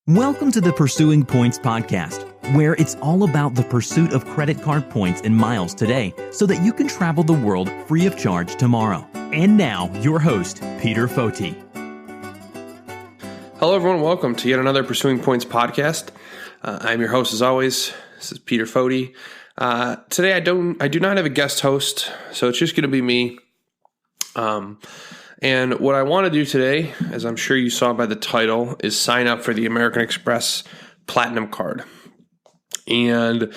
Welcome to the Pursuing Points podcast, where it's all about the pursuit of credit card points and miles today so that you can travel the world free of charge tomorrow. And now, your host, Peter Foti. Hello, everyone. Welcome to yet another Pursuing Points podcast. I'm your host, as always. This is Peter Foti. Today, I do not have a guest host, so it's just going to be me. And what I want to do today, as I'm sure you saw by the title, is sign up for the American Express Platinum Card. And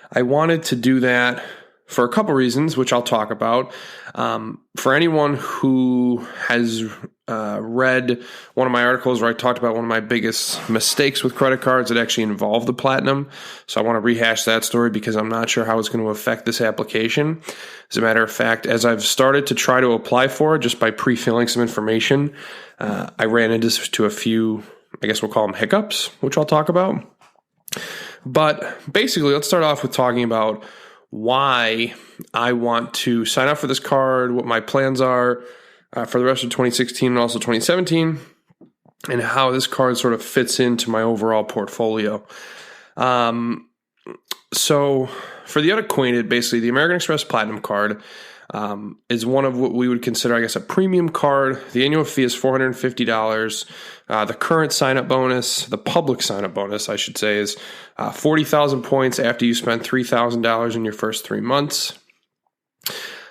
I wanted to do that for a couple reasons, which I'll talk about. For anyone who has read one of my articles where I talked about one of my biggest mistakes with credit cards that actually involved the Platinum. So I want to rehash that story because I'm not sure how it's going to affect this application. As a matter of fact, as I've started to try to apply for it just by pre-filling some information, I ran into a few, I guess we'll call them hiccups, which I'll talk about. But basically, let's start off with talking about why I want to sign up for this card, what my plans are for the rest of 2016 and also 2017, and how this card sort of fits into my overall portfolio. So for the unacquainted, basically, the American Express Platinum Card is one of what we would consider, I guess, a premium card. The annual fee is $450. The current sign-up bonus, the public sign-up bonus, I should say, is 40,000 points after you spend $3,000 in your first 3 months.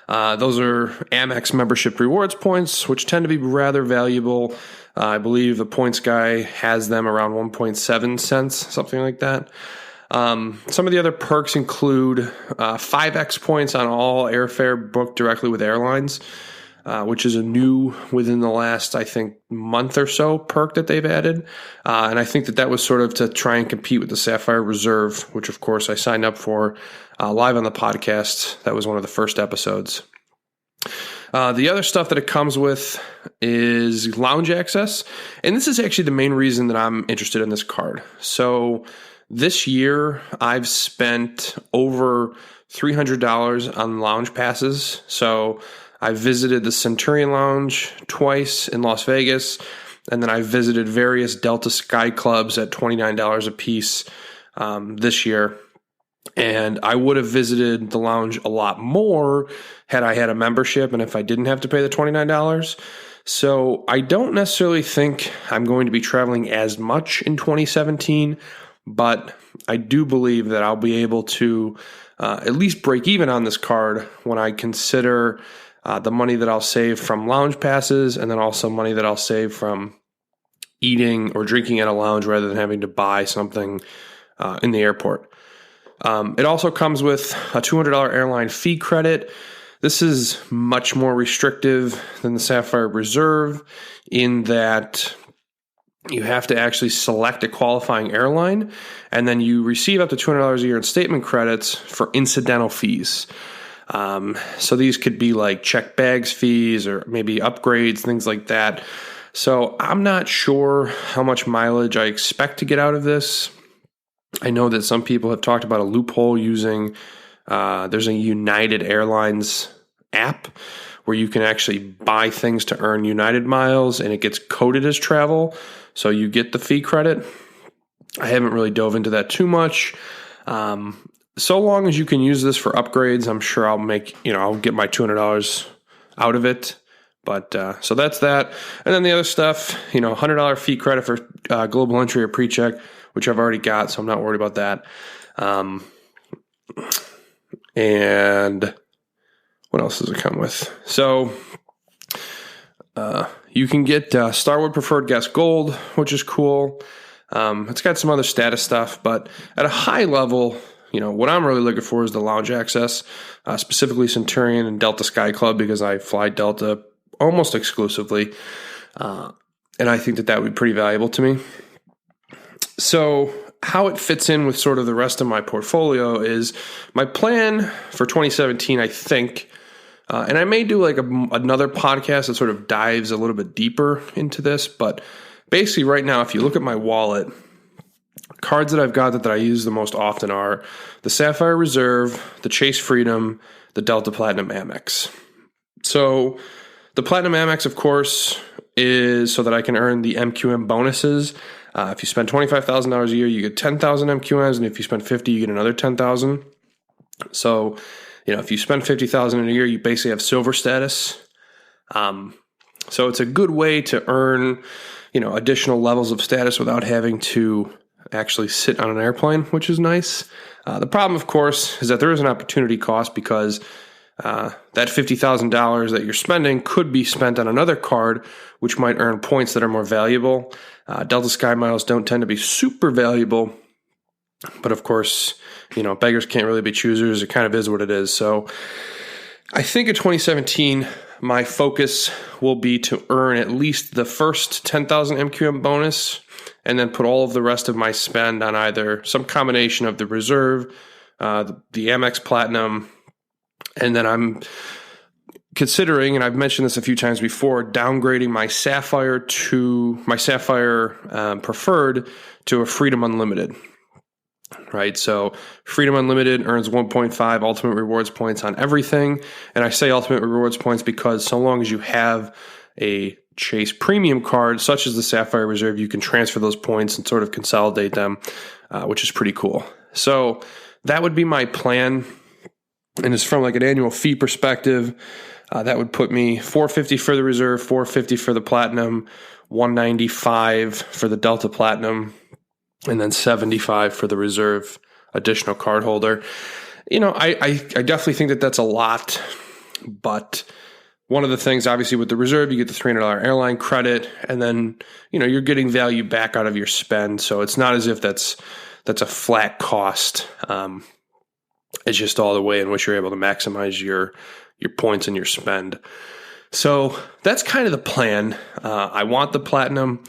Those are Amex membership rewards points, which tend to be rather valuable. I believe the points guy has them around 1.7 cents, something like that. Some of the other perks include 5x points on all airfare booked directly with airlines, which is a new within the last, I think, month or so perk that they've added. And I think that was sort of to try and compete with the Sapphire Reserve, which, of course, I signed up for live on the podcast. That was one of the first episodes. The other stuff that it comes with is lounge access. And this is actually the main reason that I'm interested in this card. So this year, I've spent over $300 on lounge passes. So I visited the Centurion Lounge twice in Las Vegas, and then I visited various Delta Sky Clubs at $29 a piece this year. And I would have visited the lounge a lot more had I had a membership and if I didn't have to pay the $29. So I don't necessarily think I'm going to be traveling as much in 2017, but I do believe that I'll be able to at least break even on this card when I consider the money that I'll save from lounge passes and then also money that I'll save from eating or drinking at a lounge rather than having to buy something in the airport. It also comes with a $200 airline fee credit. This is much more restrictive than the Sapphire Reserve in that you have to actually select a qualifying airline, and then you receive up to $200 a year in statement credits for incidental fees. So these could be like checked bags fees or maybe upgrades, things like that. So I'm not sure how much mileage I expect to get out of this. I know that some people have talked about a loophole using, there's a United Airlines app where you can actually buy things to earn United miles and it gets coded as travel. So you get the fee credit. I haven't really dove into that too much. So long as you can use this for upgrades, I'm sure I'll get my $200 out of it. But so that's that. And then the other stuff, $100 fee credit for global entry or pre-check, which I've already got, so I'm not worried about that. And what else does it come with? So you can get Starwood Preferred Guest Gold, which is cool. It's got some other status stuff, but at a high level, what I'm really looking for is the lounge access, specifically Centurion and Delta Sky Club, because I fly Delta almost exclusively. And I think that would be pretty valuable to me. So how it fits in with sort of the rest of my portfolio is my plan for 2017, I think, and I may do like another podcast that sort of dives a little bit deeper into this, but basically right now, if you look at my wallet, cards that I've got that I use the most often are the Sapphire Reserve, the Chase Freedom, the Delta Platinum Amex. So the Platinum Amex, of course, is so that I can earn the MQM bonuses If you spend $25,000 a year, you get 10,000 MQMs, and if you spend 50, you get another 10,000. So, if you spend 50,000 in a year, you basically have silver status. So it's a good way to earn, additional levels of status without having to actually sit on an airplane, which is nice. The problem, of course, is that there is an opportunity cost because that $50,000 that you're spending could be spent on another card, which might earn points that are more valuable. Delta Sky miles don't tend to be super valuable, but of course, beggars can't really be choosers. It kind of is what it is. So I think in 2017, my focus will be to earn at least the first 10,000 MQM bonus and then put all of the rest of my spend on either some combination of the Reserve, the Amex Platinum, and then I'm considering, and I've mentioned this a few times before, downgrading my Sapphire Preferred to a Freedom Unlimited. Right, so Freedom Unlimited earns 1.5 Ultimate Rewards points on everything. And I say Ultimate Rewards points because so long as you have a Chase Premium card, such as the Sapphire Reserve, you can transfer those points and sort of consolidate them, which is pretty cool. So that would be my plan. And it's from like an annual fee perspective. That would put me $450 for the Reserve, $450 for the Platinum, $195 for the Delta Platinum, and then $75 for the Reserve additional card holder. I definitely think that that's a lot, but one of the things, obviously, with the Reserve, you get the $300 airline credit, and then, you're getting value back out of your spend. So it's not as if that's a flat cost. It's just all the way in which you're able to maximize your points and your spend. So that's kind of the plan. I want the Platinum,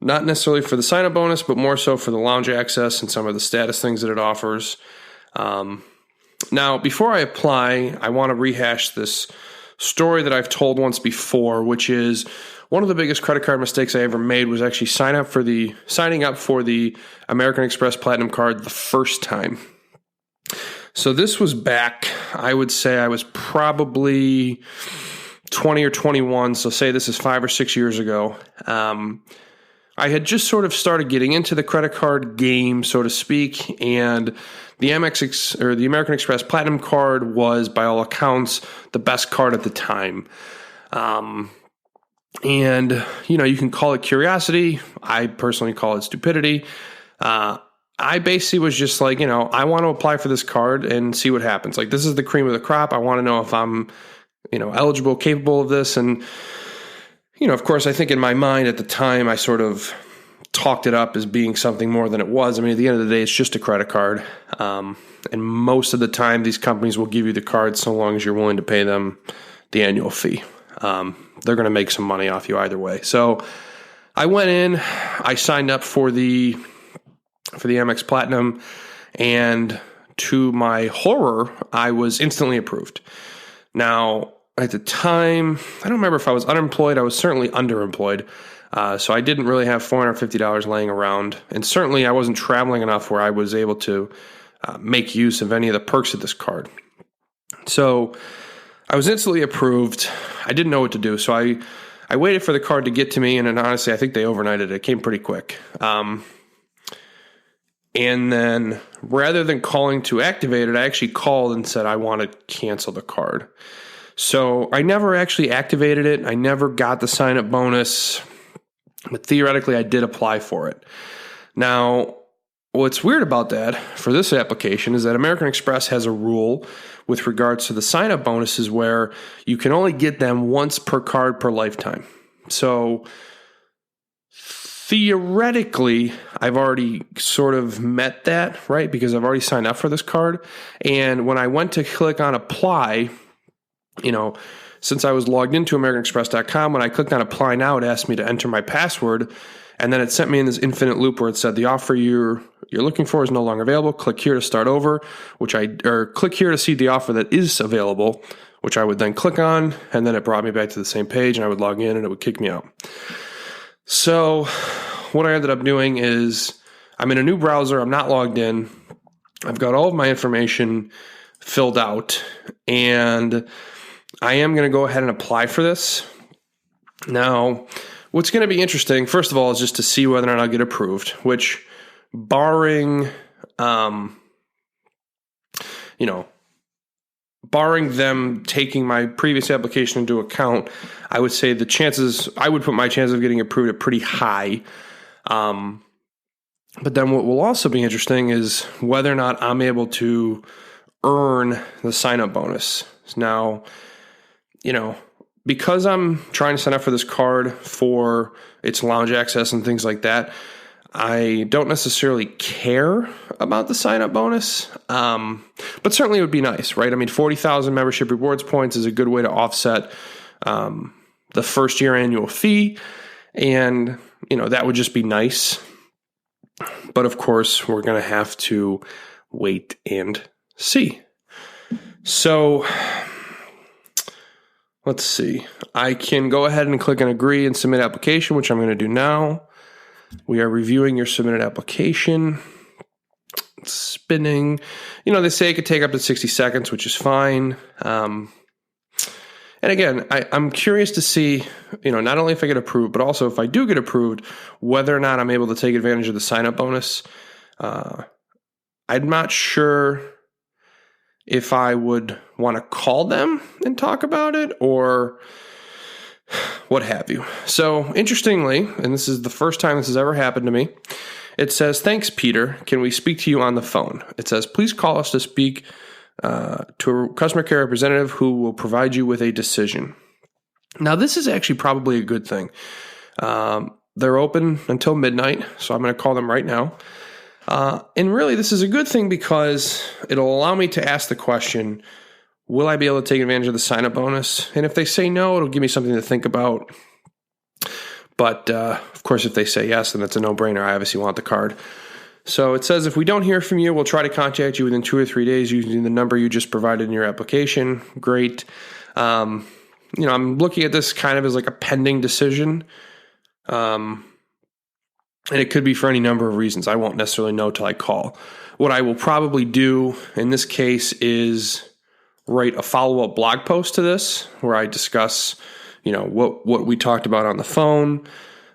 not necessarily for the sign-up bonus, but more so for the lounge access and some of the status things that it offers. Now, before I apply, I want to rehash this story that I've told once before, which is one of the biggest credit card mistakes I ever made was actually signing up for the American Express Platinum card the first time. So this was back, I would say I was probably 20 or 21, so say this is 5 or 6 years ago. I had just sort of started getting into the credit card game, so to speak, and the the American Express Platinum card was, by all accounts, the best card at the time. And, you can call it curiosity. I personally call it stupidity. I basically was just like, I want to apply for this card and see what happens. Like, this is the cream of the crop. I want to know if I'm, eligible, capable of this. And, of course, I think in my mind at the time, I sort of talked it up as being something more than it was. I mean, at the end of the day, it's just a credit card. And most of the time, these companies will give you the card so long as you're willing to pay them the annual fee. They're going to make some money off you either way. So I went in, I signed up for the Amex Platinum, and to my horror, I was instantly approved. Now, at the time, I don't remember if I was unemployed. I was certainly underemployed. So I didn't really have $450 laying around. And certainly I wasn't traveling enough where I was able to make use of any of the perks of this card. So I was instantly approved. I didn't know what to do. So I waited for the card to get to me. And then honestly, I think they overnighted it. It came pretty quick. And then rather than calling to activate it, I actually called and said, I want to cancel the card. So I never actually activated it. I never got the sign-up bonus, but theoretically I did apply for it. Now, what's weird about that for this application is that American Express has a rule with regards to the sign-up bonuses where you can only get them once per card per lifetime. So theoretically, I've already sort of met that, right? Because I've already signed up for this card. And when I went to click on apply, since I was logged into AmericanExpress.com, when I clicked on apply now, it asked me to enter my password. And then it sent me in this infinite loop where it said the offer you're looking for is no longer available. Click here to start over, or click here to see the offer that is available, which I would then click on. And then it brought me back to the same page and I would log in and it would kick me out. So what I ended up doing is I'm in a new browser. I'm not logged in. I've got all of my information filled out, and I am going to go ahead and apply for this. Now, what's going to be interesting, first of all, is just to see whether or not I'll get approved, which barring them taking my previous application into account, I would say I would put my chances of getting approved at pretty high. But then what will also be interesting is whether or not I'm able to earn the sign-up bonus. Now, because I'm trying to sign up for this card for its lounge access and things like that, I don't necessarily care about the sign-up bonus, but certainly it would be nice, right? I mean, 40,000 membership rewards points is a good way to offset the first-year annual fee, and, that would just be nice. But, of course, we're going to have to wait and see. So, let's see. I can go ahead and click on agree and submit application, which I'm going to do now. We are reviewing your submitted application. It's spinning. They say it could take up to 60 seconds, which is fine. And again, I'm curious to see, not only if I get approved, but also if I do get approved, whether or not I'm able to take advantage of the sign-up bonus. I'm not sure if I would want to call them and talk about it or what have you. So interestingly, and this is the first time this has ever happened to me, it says, "Thanks, Peter. Can we speak to you on the phone?" It says, "Please call us to speak to a customer care representative who will provide you with a decision." Now, this is actually probably a good thing. They're open until midnight, so I'm going to call them right now. And really, this is a good thing because it'll allow me to ask the question, will I be able to take advantage of the sign-up bonus? And if they say no, it'll give me something to think about. But, of course, if they say yes, then it's a no-brainer. I obviously want the card. So it says, if we don't hear from you, we'll try to contact you within 2 or 3 days using the number you just provided in your application. Great. I'm looking at this kind of as like a pending decision. And it could be for any number of reasons. I won't necessarily know till I call. What I will probably do in this case is write a follow-up blog post to this where I discuss, what we talked about on the phone.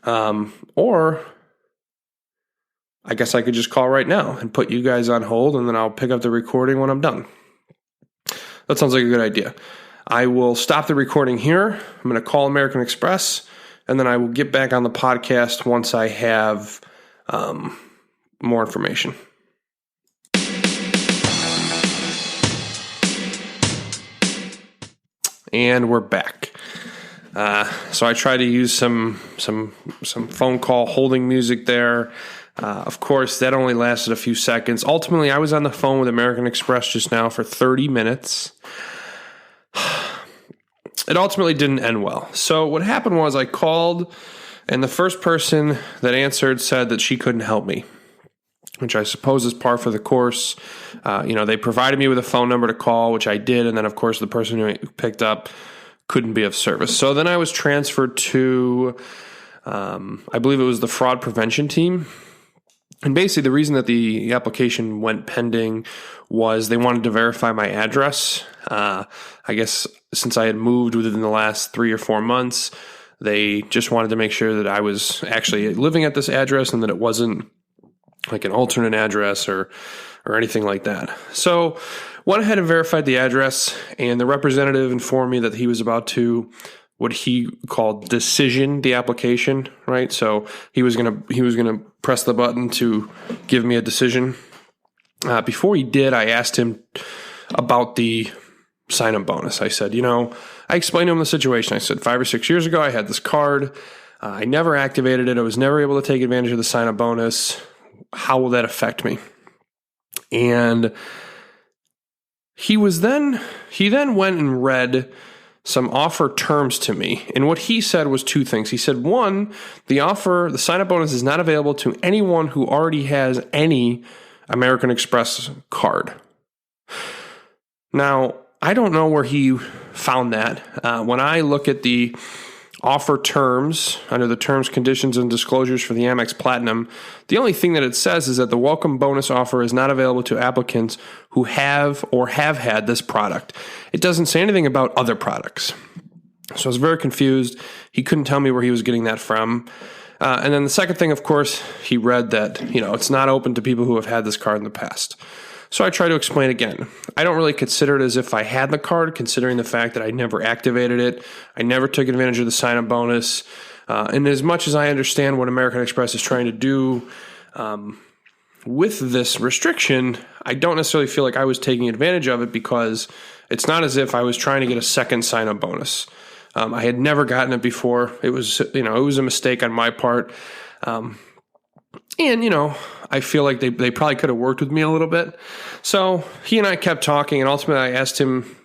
Or I guess I could just call right now and put you guys on hold, and then I'll pick up the recording when I'm done. That sounds like a good idea. I will stop the recording here. I'm going to call American Express, and then I will get back on the podcast once I have more information. And we're back. So I try to use some phone call holding music there. Of course, that only lasted a few seconds. Ultimately, I was on the phone with American Express just now for 30 minutes. It ultimately didn't end well. So what happened was I called, and the first person that answered said that she couldn't help me, which I suppose is par for the course. They provided me with a phone number to call, which I did, and then, of course, the person who picked up couldn't be of service. So then I was transferred to, I believe it was the fraud prevention team. And basically the reason that the application went pending was they wanted to verify my address. I guess since I had moved within the last 3 or 4 months, they just wanted to make sure that I was actually living at this address and that it wasn't like an alternate address or anything like that. So went ahead and verified the address, and the representative informed me that he was about to what he called decision the application, right? So he was gonna press the button to give me a decision. Before he did, I asked him about the sign-up bonus. I said, I explained to him the situation. I said, 5 or 6 years ago, I had this card. I never activated it. I was never able to take advantage of the sign-up bonus. How will that affect me? And he then went and read some offer terms to me. And what he said was 2 things. He said, 1, the sign-up bonus is not available to anyone who already has any American Express card. Now, I don't know where he found that. When I look at the offer terms, under the terms, conditions, and disclosures for the Amex Platinum, the only thing that it says is that the welcome bonus offer is not available to applicants who have or have had this product. It doesn't say anything about other products. So I was very confused. He couldn't tell me where he was getting that from. And then the second thing, of course, he read that, it's not open to people who have had this card in the past. So I try to explain again. I don't really consider it as if I had the card, considering the fact that I never activated it. I never took advantage of the sign-up bonus. And as much as I understand what American Express is trying to do with this restriction, I don't necessarily feel like I was taking advantage of it, because it's not as if I was trying to get a second sign-up bonus. I had never gotten it before. It was, it was a mistake on my part. And, I feel like they probably could have worked with me a little bit. So he and I kept talking, and ultimately I asked him,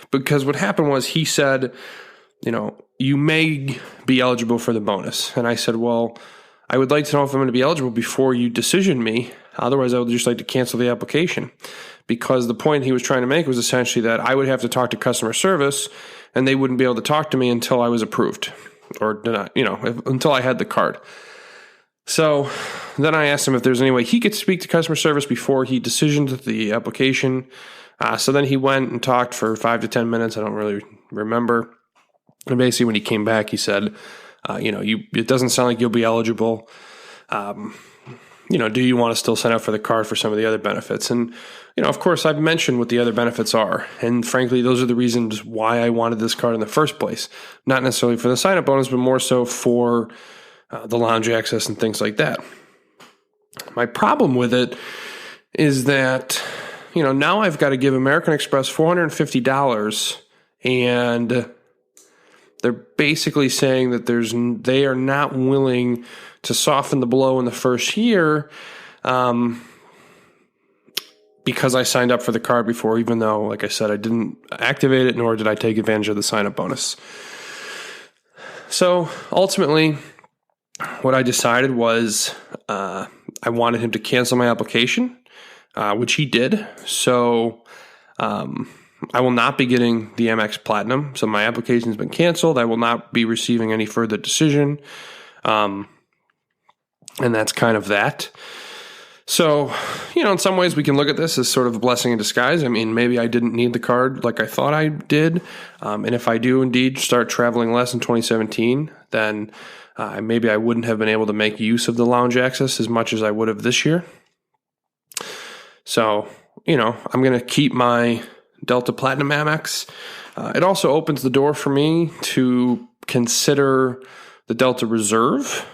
because what happened was he said, you may be eligible for the bonus. And I said, well, I would like to know if I'm going to be eligible before you decision me. Otherwise, I would just like to cancel the application. Because the point he was trying to make was essentially that I would have to talk to customer service, and they wouldn't be able to talk to me until I was approved, or until I had the card. So then I asked him if there's any way he could speak to customer service before he decisioned the application. So then he went and talked for 5 to 10 minutes. I don't really remember. And basically when he came back, he said, it doesn't sound like you'll be eligible. Do you want to still sign up for the card for some of the other benefits? And, of course, I've mentioned what the other benefits are. And frankly, those are the reasons why I wanted this card in the first place. Not necessarily for the sign-up bonus, but more so for the lounge access and things like that. My problem with it is that, now I've got to give American Express $450, and they're basically saying that they are not willing to soften the blow in the first year, because I signed up for the card before, even though, like I said, I didn't activate it, nor did I take advantage of the sign-up bonus. So ultimately, what I decided was I wanted him to cancel my application, which he did. So I will not be getting the Amex Platinum. So my application has been canceled. I will not be receiving any further decision. And that's kind of that. So, in some ways we can look at this as sort of a blessing in disguise. I mean, maybe I didn't need the card like I thought I did. And if I do indeed start traveling less in 2017, then maybe I wouldn't have been able to make use of the lounge access as much as I would have this year. So, I'm going to keep my Delta Platinum Amex. It also opens the door for me to consider the Delta Reserve.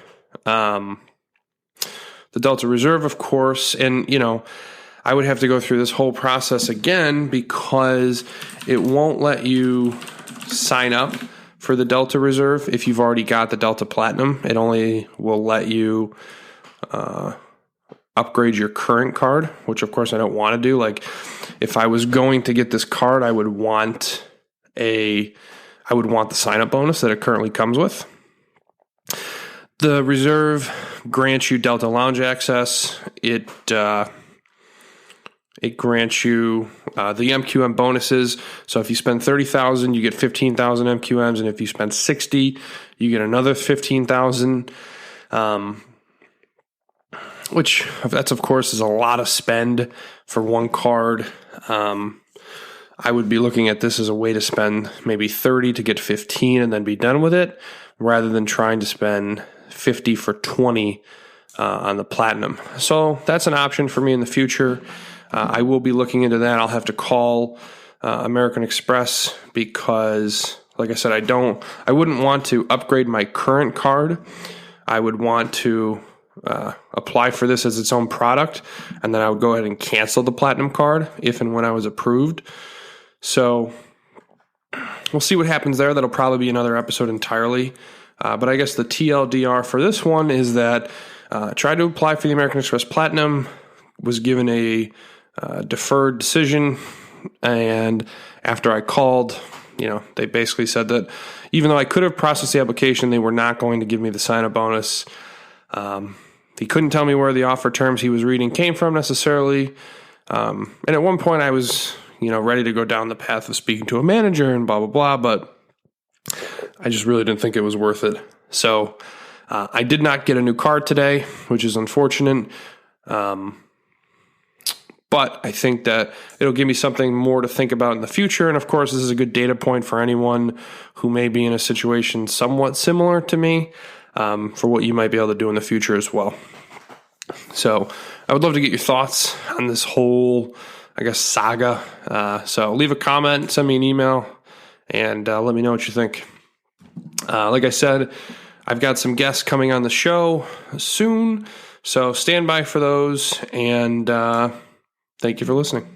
The Delta Reserve, of course, and, I would have to go through this whole process again because it won't let you sign up for the Delta Reserve if you've already got the Delta Platinum. It only will let you upgrade your current card, which, of course, I don't want to do. Like, if I was going to get this card, I would want the sign-up bonus that it currently comes with. The Reserve grants you Delta Lounge access. It grants you the MQM bonuses. So if you spend $30,000, you get 15,000 MQMs, and if you spend 60, you get another 15,000. Which that's of course is a lot of spend for one card. I would be looking at this as a way to spend maybe 30 to get 15 and then be done with it, rather than trying to spend 50 for 20 on the Platinum. So that's an option for me in the future. I will be looking into that. I'll have to call American Express because, like I said, I wouldn't want to upgrade my current card. I would want to apply for this as its own product, and then I would go ahead and cancel the Platinum card if and when I was approved. So we'll see what happens there. That'll probably be another episode entirely. But I guess the TLDR for this one is that tried to apply for the American Express Platinum, was given a deferred decision, and after I called, they basically said that even though I could have processed the application, they were not going to give me the sign-up bonus. He couldn't tell me where the offer terms he was reading came from necessarily. And at one point I was, ready to go down the path of speaking to a manager and blah, blah, blah, but I just really didn't think it was worth it. So I did not get a new card today, which is unfortunate. But But I think that it'll give me something more to think about in the future. And of course, this is a good data point for anyone who may be in a situation somewhat similar to me, for what you might be able to do in the future as well. So I would love to get your thoughts on this whole, saga. So leave a comment, send me an email, and let me know what you think. Like I said, I've got some guests coming on the show soon, so stand by for those, and thank you for listening.